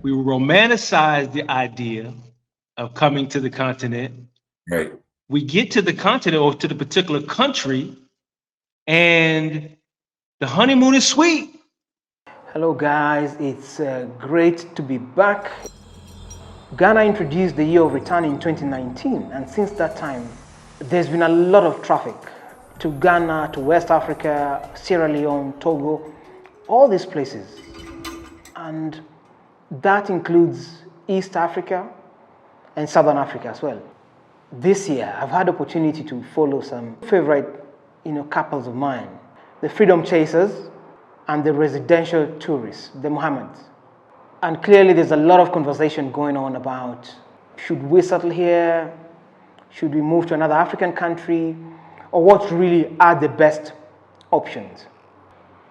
We romanticize the idea of coming to the continent. Right. We get to the continent or to the particular country, and the honeymoon is sweet. Hello, guys. It's great to be back. Ghana introduced the year of return in 2019, and since that time, there's been a lot of traffic to Ghana, to West Africa, Sierra Leone, Togo, all these places. And that includes East Africa and Southern Africa as well. This year, I've had opportunity to follow some favorite, couples of mine, the Freedom Chasers and the residential tourists, the Mohammeds. And clearly there's a lot of conversation going on about, should we settle here? Should we move to another African country? Or what really are the best options?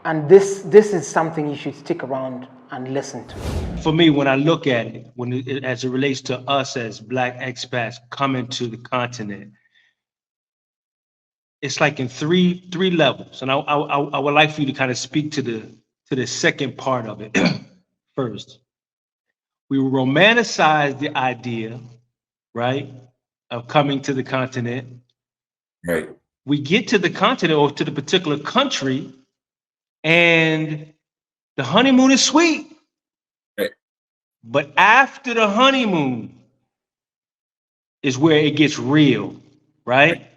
And this is something you should stick around and listen to. For me, when I look at it, as it relates to us as Black expats coming to the continent, it's like in three levels. And I would like for you to kind of speak to the second part of it first. We romanticize the idea, right, of coming to the continent. Right. We get to the continent or to the particular country, and the honeymoon is sweet. Right. But after the honeymoon is where it gets real, right?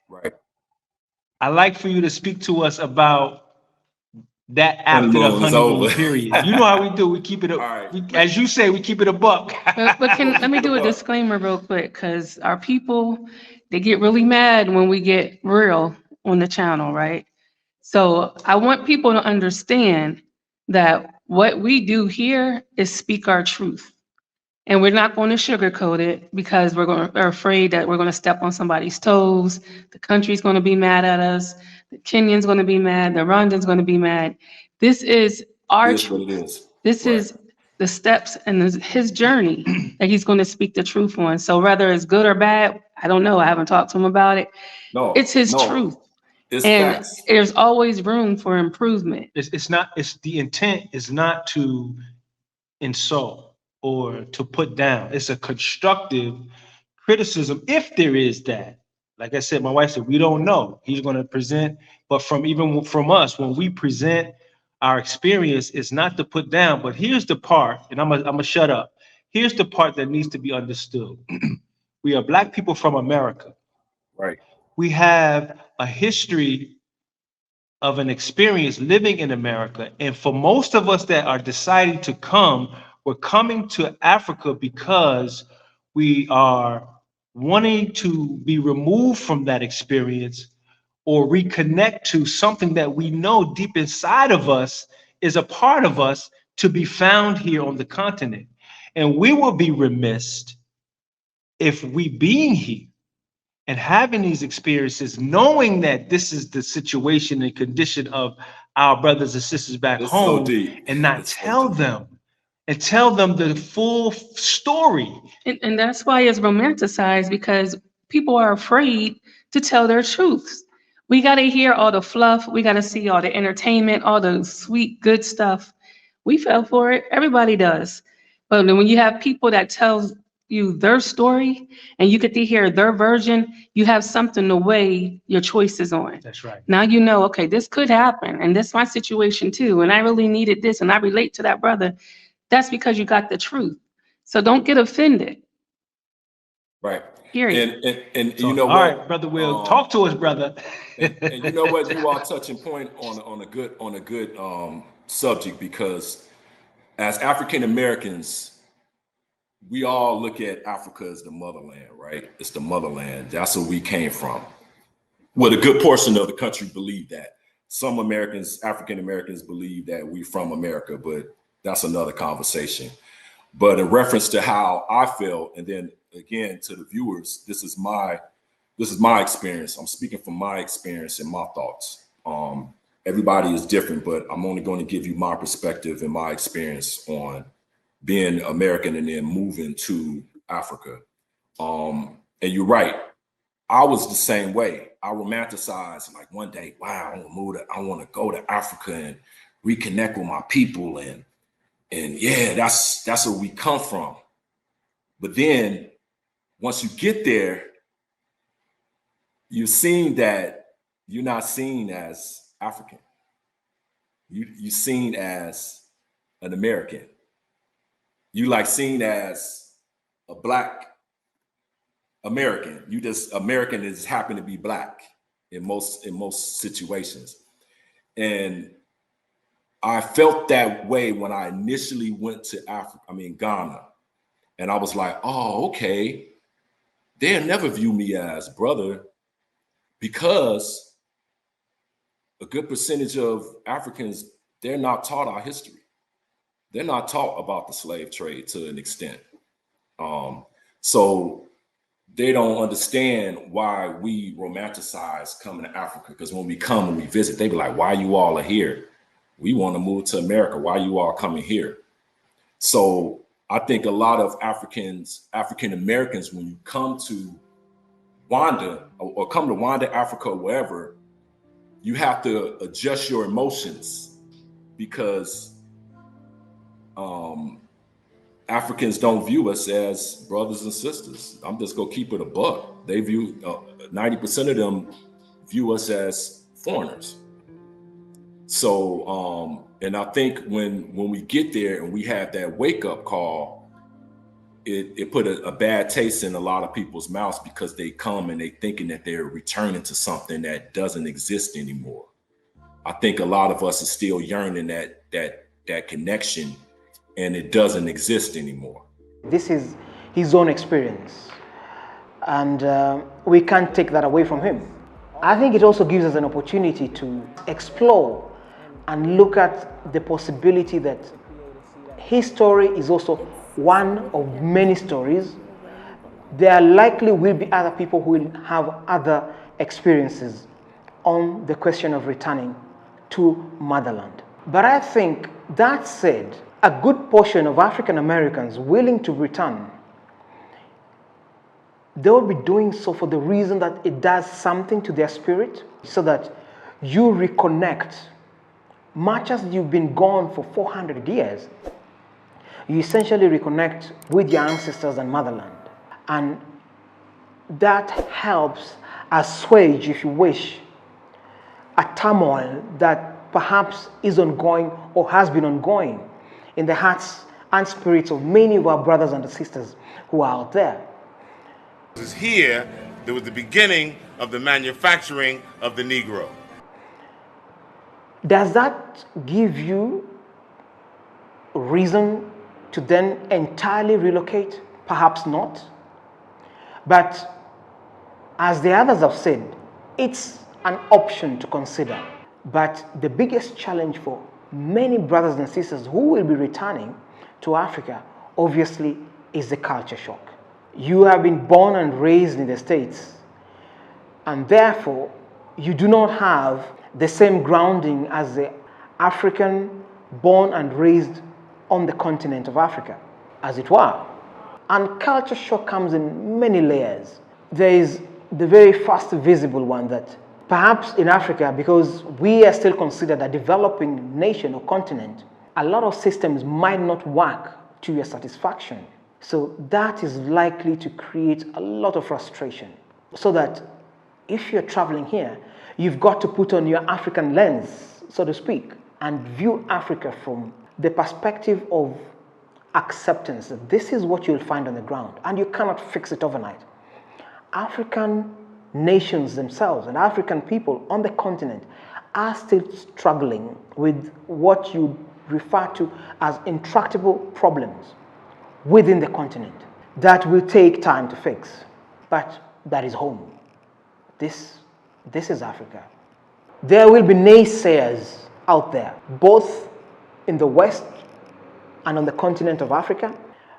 Right. I'd like for you to speak to us about that after the honeymoon period. You know how we do. We keep it as you say, we keep it a buck. but let me do a disclaimer real quick, because our people, they get really mad when we get real on the channel, right? So I want people to understand that what we do here is speak our truth. And we're not going to sugarcoat it because we're afraid that we're going to step on somebody's toes. The country's going to be mad at us. The Kenyan's going to be mad. The Rwandan's going to be mad. This is our truth. This is the steps and his journey that he's going to speak the truth on. So whether it's good or bad, I don't know. I haven't talked to him about it. No, it's his truth. It's and facts. There's always room for improvement. It's the intent is not to insult or to put down. It's a constructive criticism, if there is that. Like I said, my wife said, we don't know. He's going to present, but even from us, when we present our experience, it's not to put down. But here's the part, and I'm gonna shut up. Here's the part that needs to be understood. We are Black people from America. Right. We have a history of an experience living in America. And for most of us that are deciding to come, we're coming to Africa because we are wanting to be removed from that experience or reconnect to something that we know deep inside of us is a part of us to be found here on the continent. And we will be remiss if we being here and having these experiences, knowing that this is the situation and condition of our brothers and sisters back home, and not tell them the full story. And that's why it's romanticized, because people are afraid to tell their truths. We got to hear all the fluff. We got to see all the entertainment, all the sweet, good stuff. We fell for it. Everybody does. But when you have people that tell you their story and you get to hear their version, you have something to weigh your choices on. That's right. Now you know, okay, this could happen, and this is my situation too, and I really needed this, and I relate to that brother. That's because you got the truth. So don't get offended. Right. Period. And So, you know all what? Right, brother Will, talk to us, brother. and you know what? You are touching point on a good subject, because as African Americans, we all look at Africa as the motherland, right? It's the motherland. That's where we came from. Well, a good portion of the country believe that. Some Americans, African Americans, believe that we're from America, but that's another conversation. But in reference to how I feel, and then again to the viewers, this is my experience. I'm speaking from my experience and my thoughts. Everybody is different, but I'm only going to give you my perspective and my experience on being American and then moving to Africa. And you're right. I was the same way. I romanticized, like, one day, wow, I want to go to Africa and reconnect with my people. And And yeah, that's where we come from. But then once you get there, you're seeing that you're not seen as African. You're seen as an American. You like seen as a Black American. You just American is happen to be Black in most situations. And I felt that way when I initially went to Ghana. And I was like, oh, okay. They'll never view me as brother, because a good percentage of Africans, they're not taught our history. They're not taught about the slave trade to an extent. So they don't understand why we romanticize coming to Africa. Because when we come and we visit, they be like, why you all are here? We want to move to America. Why you all coming here? So I think a lot of African Americans, when you come to Wanda or come to Wanda, Africa, wherever, you have to adjust your emotions, because Africans don't view us as brothers and sisters. I'm just gonna keep it a buck. They view 90% of them view us as foreigners. So, and I think when we get there and we have that wake up call, it put a bad taste in a lot of people's mouths, because they come and they thinking that they're returning to something that doesn't exist anymore. I think a lot of us are still yearning that connection, and it doesn't exist anymore. This is his own experience, and we can't take that away from him. I think it also gives us an opportunity to explore and look at the possibility that his story is also one of many stories. There likely will be other people who will have other experiences on the question of returning to motherland. But I think, that said, a good portion of African Americans willing to return, they will be doing so for the reason that it does something to their spirit, so that you reconnect. Much as you've been gone for 400 years, you essentially reconnect with your ancestors and motherland. And that helps assuage, if you wish, a turmoil that perhaps is ongoing or has been ongoing in the hearts and spirits of many of our brothers and sisters who are out there. Here, there was the beginning of the manufacturing of the Negro. Does that give you reason to then entirely relocate? Perhaps not. But as the others have said, it's an option to consider. But the biggest challenge for many brothers and sisters who will be returning to Africa, obviously, is the culture shock. You have been born and raised in the States, and therefore you do not have the same grounding as the African born and raised on the continent of Africa, as it were. And culture shock comes in many layers. There is the very first visible one, that perhaps in Africa, because we are still considered a developing nation or continent, a lot of systems might not work to your satisfaction. So that is likely to create a lot of frustration. So that if you're traveling here, you've got to put on your African lens, so to speak, and view Africa from the perspective of acceptance, that this is what you'll find on the ground, and you cannot fix it overnight. African nations themselves and African people on the continent are still struggling with what you refer to as intractable problems within the continent that will take time to fix. But that is home. This is Africa. There will be naysayers out there, both in the West and on the continent of Africa.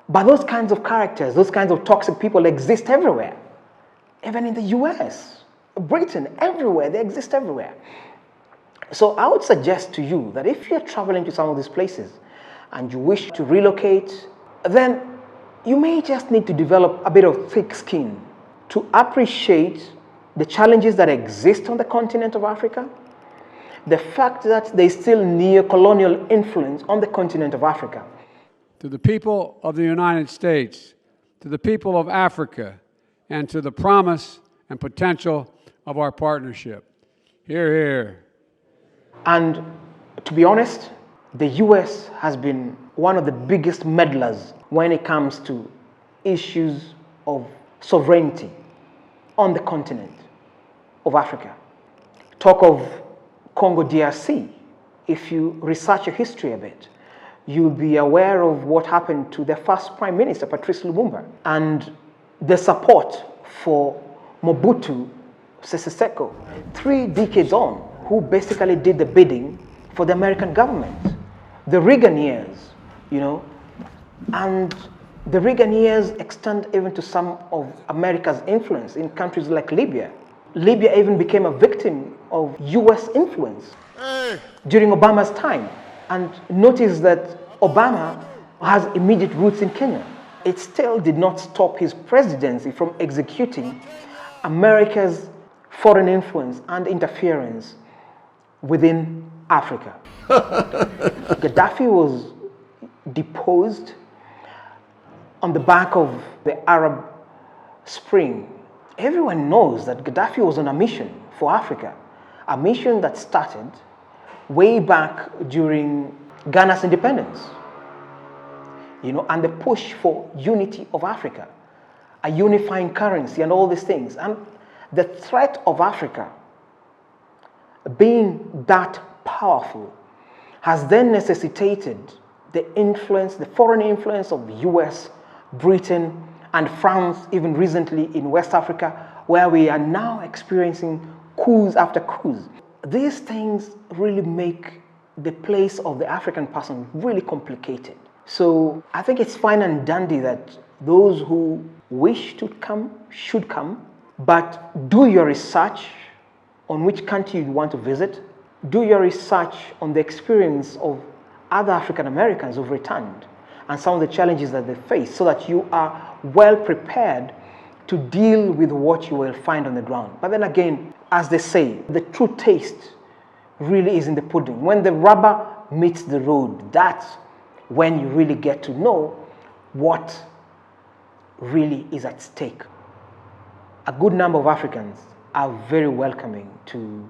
But those kinds of characters, those kinds of toxic people exist everywhere. Even in the US, Britain, everywhere, they exist everywhere. So I would suggest to you that if you're traveling to some of these places and you wish to relocate, then you may just need to develop a bit of thick skin to appreciate the challenges that exist on the continent of Africa, the fact that there's still neo-colonial influence on the continent of Africa, to the people of the United States, to the people of Africa, and to the promise and potential of our partnership. Hear, hear. And to be honest, the US has been one of the biggest meddlers when it comes to issues of sovereignty on the continent of Africa. Talk of Congo DRC. If you research your history a bit, you'll be aware of what happened to the first Prime Minister, Patrice Lumumba, and the support for Mobutu Sese Seko, 3 decades on, who basically did the bidding for the American government. The Reagan years, you know, and the Reagan years extend even to some of America's influence in countries like Libya. Libya even became a victim of US influence during Obama's time. And notice that Obama has immediate roots in Kenya. It still did not stop his presidency from executing America's foreign influence and interference within Africa. Gaddafi was deposed on the back of the Arab Spring. Everyone knows that Gaddafi was on a mission for Africa, a mission that started way back during Ghana's independence, you know, and the push for unity of Africa, a unifying currency and all these things. And the threat of Africa being that powerful has then necessitated the influence, the foreign influence of the US, Britain, and France, even recently in West Africa, where we are now experiencing coups after coups. These things really make the place of the African person really complicated. So I think it's fine and dandy that those who wish to come should come, but do your research on which country you want to visit. Do your research on the experience of other African Americans who've returned and some of the challenges that they face, so that you are well prepared to deal with what you will find on the ground. But then again, as they say, the true taste really is in the pudding. When the rubber meets the road, that's when you really get to know what really is at stake. A good number of Africans are very welcoming to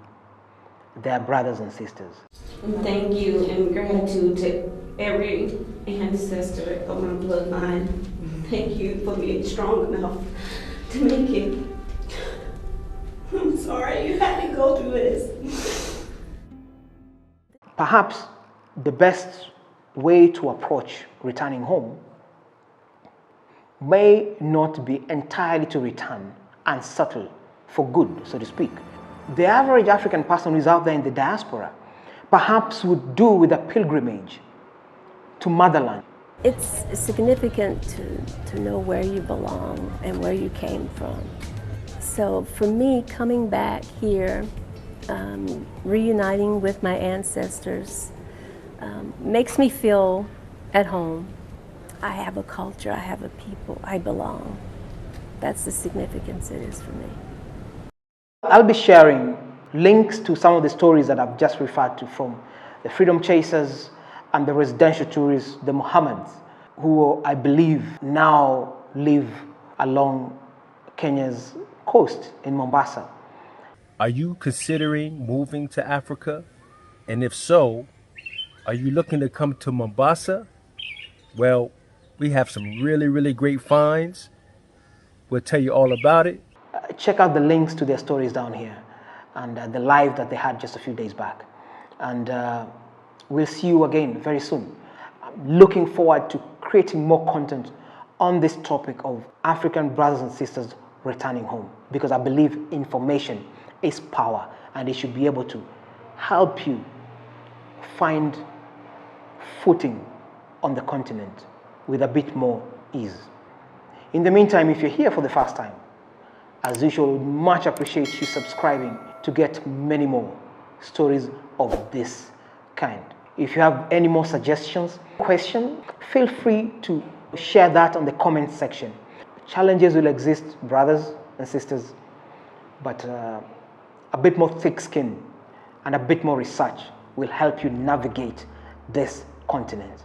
their brothers and sisters. Thank you, and gratitude to every ancestor of my bloodline. Thank you for being strong enough to make it. I'm sorry you had to go through this. Perhaps the best way to approach returning home may not be entirely to return and settle for good, so to speak. The average African person who is out there in the diaspora perhaps would do with a pilgrimage to motherland. It's significant to know where you belong and where you came from. So for me, coming back here, reuniting with my ancestors, makes me feel at home. I have a culture, I have a people, I belong. That's the significance it is for me. I'll be sharing links to some of the stories that I've just referred to from the freedom chasers and the residential tourists, the Mohammeds, who I believe now live along Kenya's coast in Mombasa. Are you considering moving to Africa? And if so, are you looking to come to Mombasa? Well, we have some really, really great finds. We'll tell you all about it. Check out the links to their stories down here and the live that they had just a few days back. And we'll see you again very soon. I'm looking forward to creating more content on this topic of African brothers and sisters returning home, because I believe information is power and it should be able to help you find footing on the continent with a bit more ease. In the meantime, if you're here for the first time, as usual, we much appreciate you subscribing to get many more stories of this kind. If you have any more suggestions, questions, feel free to share that on the comment section. Challenges will exist, brothers and sisters, but a bit more thick skin and a bit more research will help you navigate this continent.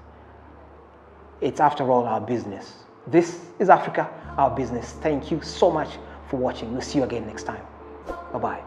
It's after all our business. This is Africa, our business. Thank you so much for watching. We'll see you again next time. Bye-bye.